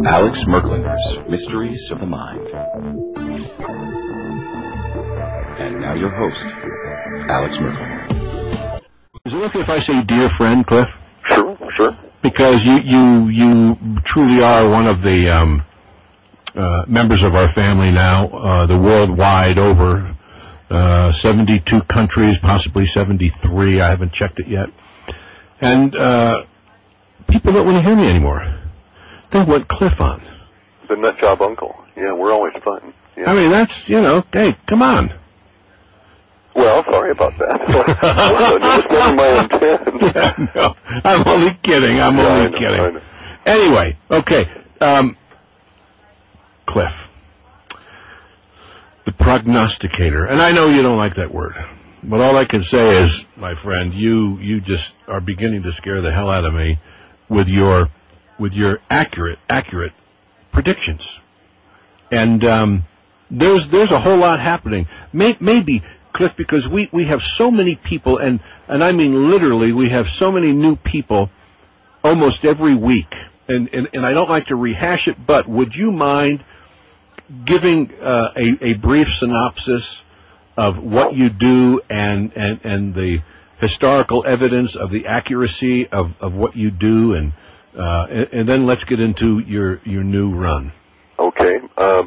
Alex Merklinger's Mysteries of the Mind. And now your host, Alex Merklinger. Is it okay if I say dear friend, Clif? Sure. Because you truly are one of the members of our family now, the worldwide over 72 countries, possibly 73. I haven't checked it yet. And people don't want to hear me anymore. They want Clif on. The nut job uncle. Yeah, we're always fun. Yeah. I mean, that's, hey, come on. Well, sorry about that. It was never my intent. Yeah, no, I'm only kidding. I know. Anyway, okay. Clif, the prognosticator. And I know you don't like that word, but all I can say is, my friend, you just are beginning to scare the hell out of me with your accurate predictions. And there's a whole lot happening. Maybe, Clif, because we have so many people, and I mean literally, we have so many new people almost every week. And I don't like to rehash it, but would you mind giving a brief synopsis of what you do and the historical evidence of the accuracy of what you do, and then let's get into your new run. Okay.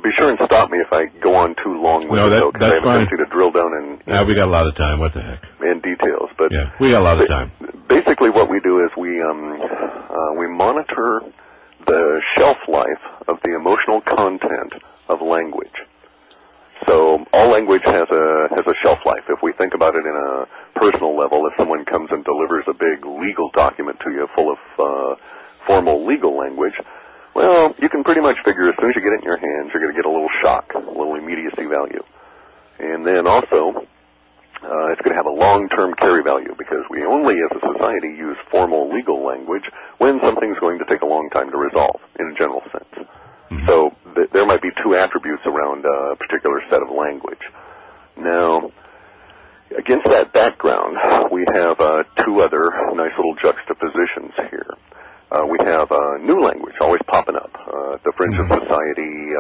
Be sure and stop me if I go on too long with it, because I have a tendency to drill down in we got a lot of time. What the heck? In details. But yeah, we got a lot of time. Basically what we do is we monitor the shelf life of the emotional content of language. So all language has a shelf life. If we think about it in a personal level, if someone comes and delivers a big legal document to you full of formal legal language, well, you can pretty much figure as soon as you get it in your hands, you're going to get a little shock, a little immediacy value. And then also, it's going to have a long-term carry value, because we only, as a society, use formal legal language when something's going to take a long time to resolve, in a general sense. Mm-hmm. So there might be two attributes around a particular set of language. Now, against that background, we have two other nice little juxtapositions here. We have new language always popping up, the fringe of society.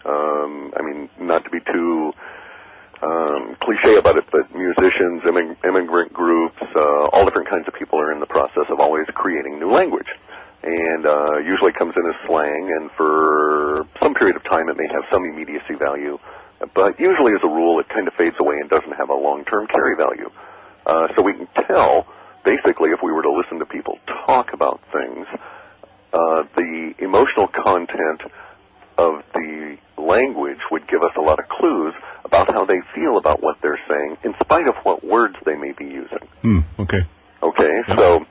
I mean, not to be too cliche about it, but musicians, immigrant groups, all different kinds of people are in the process of always creating new language. And usually comes in as slang, and for some period of time it may have some immediacy value, but usually as a rule it kind of fades away and doesn't have a long-term carry value. So we can tell, basically, if we were to listen to people talk about things, the emotional content of the language would give us a lot of clues about how they feel about what they're saying, in spite of what words they may be using. Okay. Okay, yep.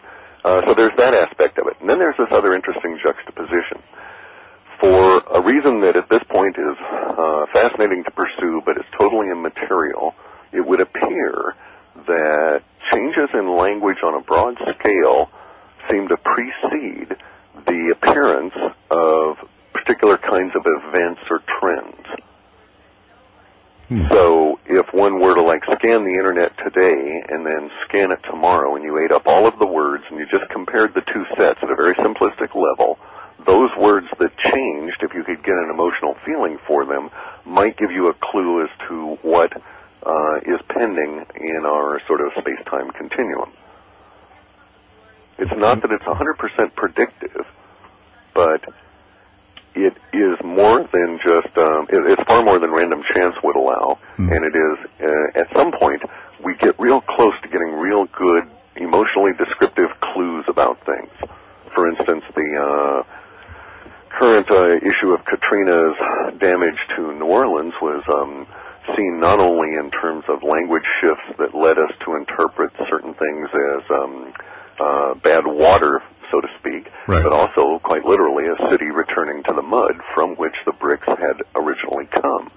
So there's that aspect of it. And then there's this other interesting juxtaposition. For a reason that at this point is fascinating to pursue, but is totally immaterial, it would appear that changes in language on a broad scale seem to precede the appearance of particular kinds of events or trends. So if one were to scan the internet today and then scan it tomorrow, and you ate up all of the words and you just compared the two sets at a very simplistic level, those words that changed, if you could get an emotional feeling for them, might give you a clue as to what is pending in our sort of space-time continuum. It's not that it's 100% predictive, but it is more than just, it's far more than random chance would allow, and it is, at some point, we get real close to getting real good, emotionally descriptive clues about things. For instance, the current issue of Katrina's damage to New Orleans was seen not only in terms of language shifts that led us to interpret certain things as bad water, so to speak, right, but also, quite literally, a city returning to the mud from which the bricks had originally come.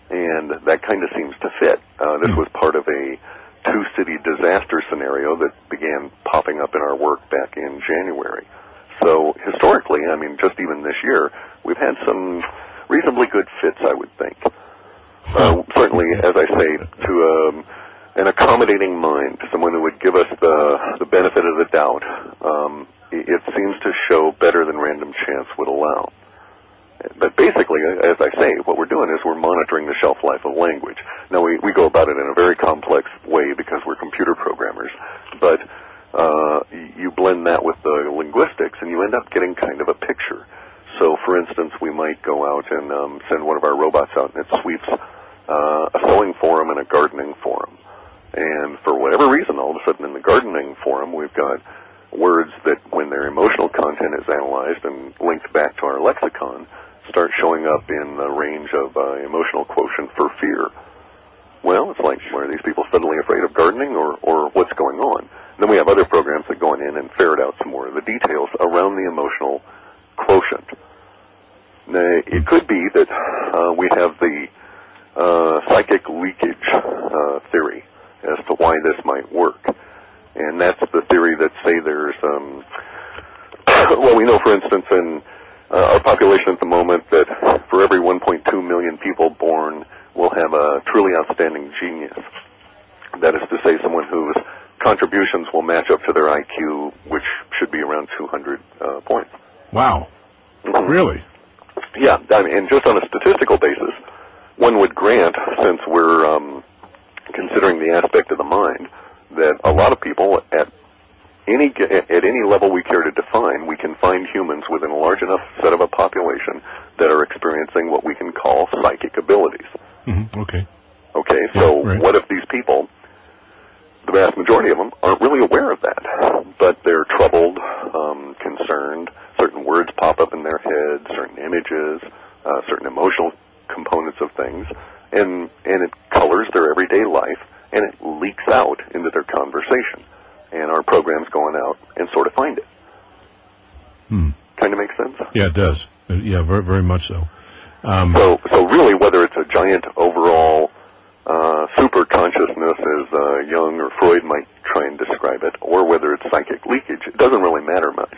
And that kind of seems to fit. This was part of a two-city disaster scenario that began popping up in our work back in January. So historically, I mean, just even this year, we've had some reasonably good fits, I would think. Certainly, as I say, to an accommodating mind, someone who would give us the benefit of the doubt. It seems to show better than random chance would allow. But basically, as I say, what we're doing is we're monitoring the shelf life of language. Now, we go about it in a very complex way because we're computer programmers, but you blend that with the linguistics, and you end up getting kind of a picture. So, for instance, we might go out and send one of our robots out, and it sweeps a sewing forum and a gardening forum. And for whatever reason, all of a sudden in the gardening forum, we've got words that, when their emotional content is analyzed and linked back to our lexicon, start showing up in the range of emotional quotient for fear. Well, it's like, are these people suddenly afraid of gardening, or what's going on? And then we have other programs that go in and ferret out some more of the details around the emotional quotient. Now, it could be that we have the psychic leakage theory as to why this might work. And that's the theory that, say, there's, well, we know, for instance, in our population at the moment, that for every 1.2 million people born, we'll have a truly outstanding genius. That is to say, someone whose contributions will match up to their IQ, which should be around 200 points. Wow. Mm-hmm. Really? Yeah, I mean, and just on a statistical basis, one would grant, since we're considering the aspect of the mind, that a lot of people at any level we care to define, we can find humans within a large enough set of a population that are experiencing what we can call psychic abilities. Mm-hmm. Okay. Okay, yeah, so right. What if these people, the vast majority of them, aren't really aware of that, but they're troubled, concerned, certain words pop up in their head, certain images, certain emotional components of things, and it colors their everyday life, and it leaks out into their conversation. And our program's going out and sort of find it. Kind of makes sense? Yeah, it does. Yeah, very, very much so. So really, whether it's a giant overall super consciousness, as Jung or Freud might try and describe it, or whether it's psychic leakage, it doesn't really matter much.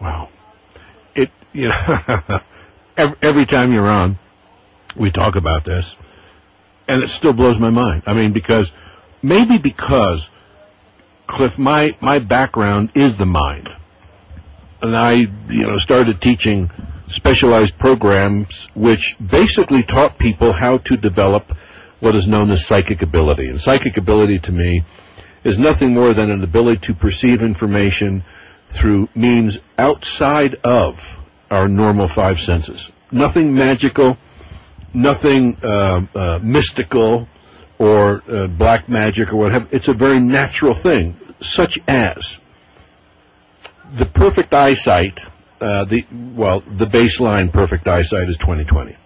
Wow. Every time you're on, we talk about this, and it still blows my mind. I mean, because, Clif, my background is the mind. And I, started teaching specialized programs which basically taught people how to develop what is known as psychic ability. And psychic ability, to me, is nothing more than an ability to perceive information through means outside of our normal five senses. Nothing magical, nothing mystical or black magic or whatever. It's a very natural thing, such as the perfect eyesight. The baseline perfect eyesight is 20/20.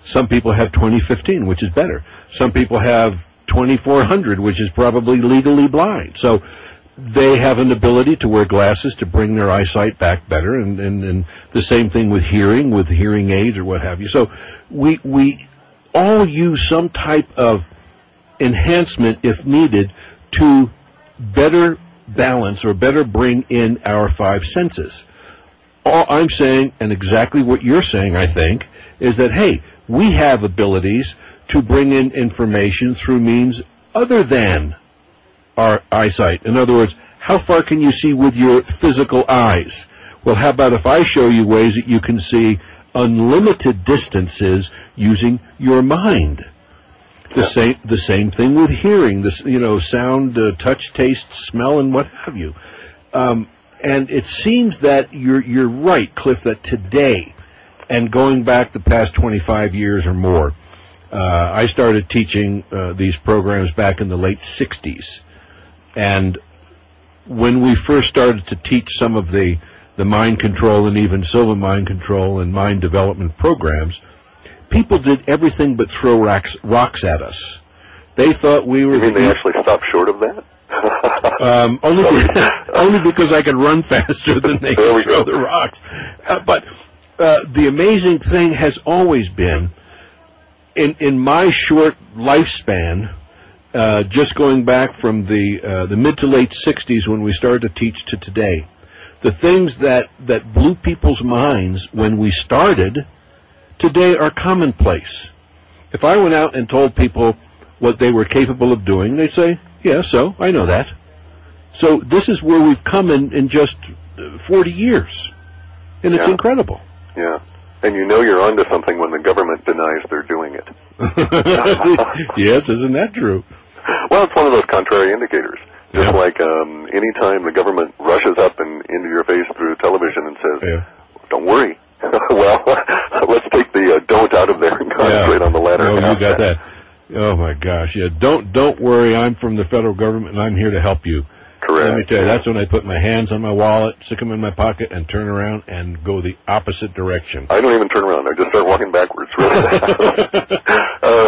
Some people have 20/15, which is better. Some people have 2400, which is probably legally blind. So they have an ability to wear glasses to bring their eyesight back better, and the same thing with hearing aids or what have you. So we all use some type of enhancement, if needed, to better balance or better bring in our five senses. All I'm saying, and exactly what you're saying, I think, is that, hey, we have abilities to bring in information through means other than our eyesight. In other words, how far can you see with your physical eyes? Well, how about if I show you ways that you can see unlimited distances using your mind? The same thing with hearing. This, sound, touch, taste, smell, and what have you. And it seems that you're right, Clif, that today, and going back the past 25 years or more, I started teaching these programs back in the late 60s. And when we first started to teach some of the mind control and even silver mind control and mind development programs, people did everything but throw rocks at us. They thought we were... You mean they actually stopped short of that? Only because I could run faster than they could throw the rocks. But the amazing thing has always been, in my short lifespan, just going back from the mid to late 60s when we started to teach to today, the things that blew people's minds when we started today are commonplace. If I went out and told people what they were capable of doing, they'd say, yeah, so, I know that. So this is where we've come in just 40 years. And it's incredible. Yeah. And you know you're onto something when the government denies they're doing it. Yes, isn't that true? Well, it's one of those contrary indicators. Just like anytime the government rushes up and into your face through television and says, don't worry. Well, let's take the don't out of there and concentrate on the latter. Oh, you got that. Oh, my gosh. Yeah, don't worry. I'm from the federal government, and I'm here to help you. Correct. Let me tell you, that's when I put my hands on my wallet, stick them in my pocket, and turn around and go the opposite direction. I don't even turn around. I just start walking backwards. Really.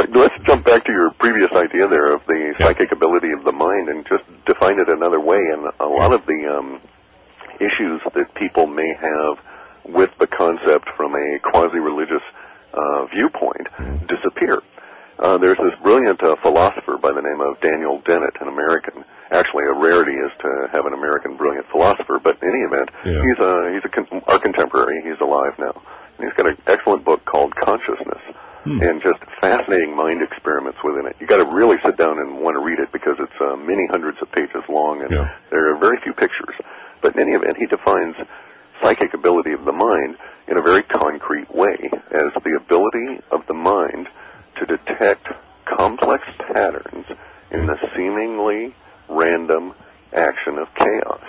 Let's jump back to your previous idea there of the psychic ability of the mind and just define it another way. And a lot of the issues that people may have with the concept from a quasi-religious viewpoint disappear. There's this brilliant philosopher by the name of Daniel Dennett, an American. Actually, a rarity is to have an American brilliant philosopher, but in any event, he's our contemporary. He's alive now. And he's got an excellent book called Consciousness, and just fascinating mind experiments within it. You got to really sit down and want to read it because it's many hundreds of pages long, and there are very few pictures. But in any event, he defines psychic ability of the mind in a very concrete way as the ability of the mind to detect complex patterns in the seemingly random action of chaos.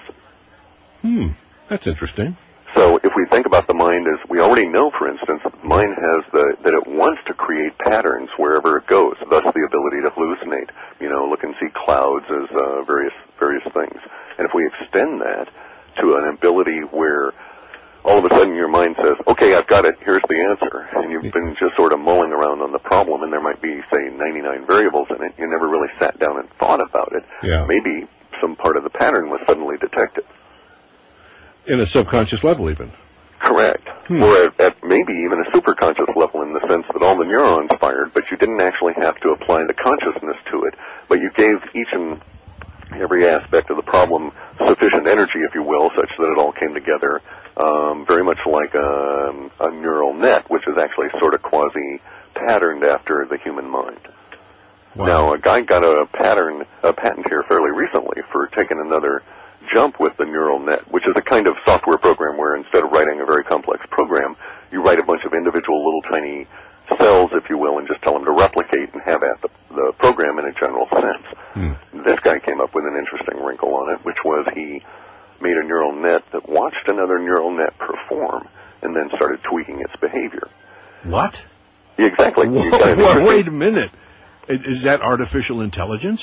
That's interesting. So if we think about the mind as, we already know, for instance, the mind has that it wants to create patterns wherever it goes, thus the ability to hallucinate, look and see clouds as various things. And if we extend that to an ability where all of a sudden your mind says, okay, I've got it, here's the answer, and you've been just sort of mulling around on the problem, and there might be, say, 99 variables in it, you never really sat down and thought about it. Maybe some part of the pattern was suddenly detected. In a subconscious level, even. Correct. Or at maybe even a superconscious level, in the sense that all the neurons fired, but you didn't actually have to apply the consciousness to it, but you gave each and every aspect of the problem sufficient energy, if you will, such that it all came together, very much like a neural net, which is actually sort of quasi-patterned after the human mind. Wow. Now, a guy got a patent here fairly recently for taking another jump with the neural net, which is a kind of software program where instead of writing a very complex program, you write a bunch of individual little tiny cells, if you will, and just tell them to replicate and have at the program in a general sense. This guy came up with an interesting wrinkle on it, which was he made a neural net that watched another neural net perform and then started tweaking its behavior. What? Exactly. Wait a minute. Is that artificial intelligence?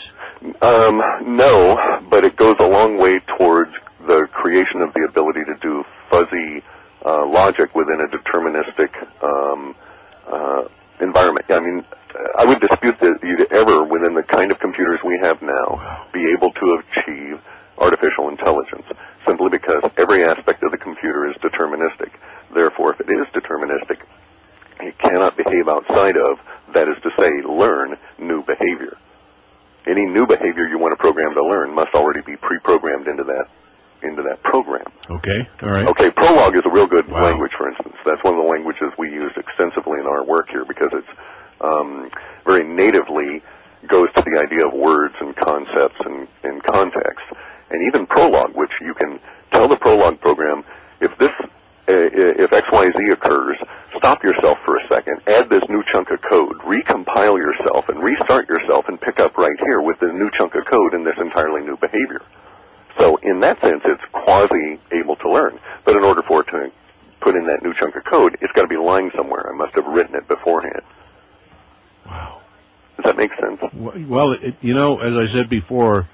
No, but it goes a long way towards the creation of the ability to do fuzzy logic within a deterministic environment. I mean, I would dispute that you'd ever, within the kind of computers we have now, be able to achieve artificial intelligence, simply because every aspect of the computer is deterministic. Therefore, if it is deterministic, it cannot behave outside of, that is to say, learn new behavior. Any new behavior you want a program to learn must already be pre-programmed into that program. Okay, all right. Okay, Prolog is a real good language, for instance. That's one of the languages we use extensively in our work here because it's very natively goes to the idea of words and concepts and context. And even Prolog, which you can tell the Prolog program, if XYZ occurs, stop yourself for a second, add this new chunk of code, recompile yourself, and restart yourself and pick up right here with the new chunk of code and this entirely new behavior. So in that sense, it's quasi-able to learn. But in order for it to put in that new chunk of code, it's got to be lying somewhere. I must have written it beforehand. Wow. Does that make sense? Well, as I said before,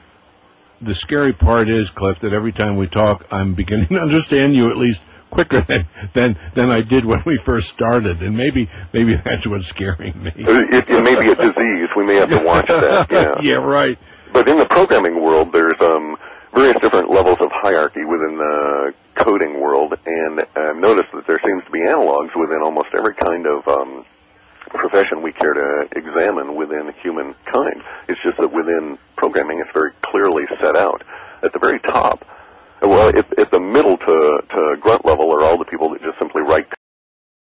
the scary part is, Clif, that every time we talk, I'm beginning to understand you at least quicker than I did when we first started, and maybe that's what's scaring me. It may be a disease. We may have to watch that. Yeah, right. But in the programming world, there's various different levels of hierarchy within the coding world, and I've noticed that there seems to be analogs within almost every kind of profession we care to examine within humankind. It's just that within programming, it's very clearly set out. At the very top, well, at the middle to grunt level are all the people that just simply write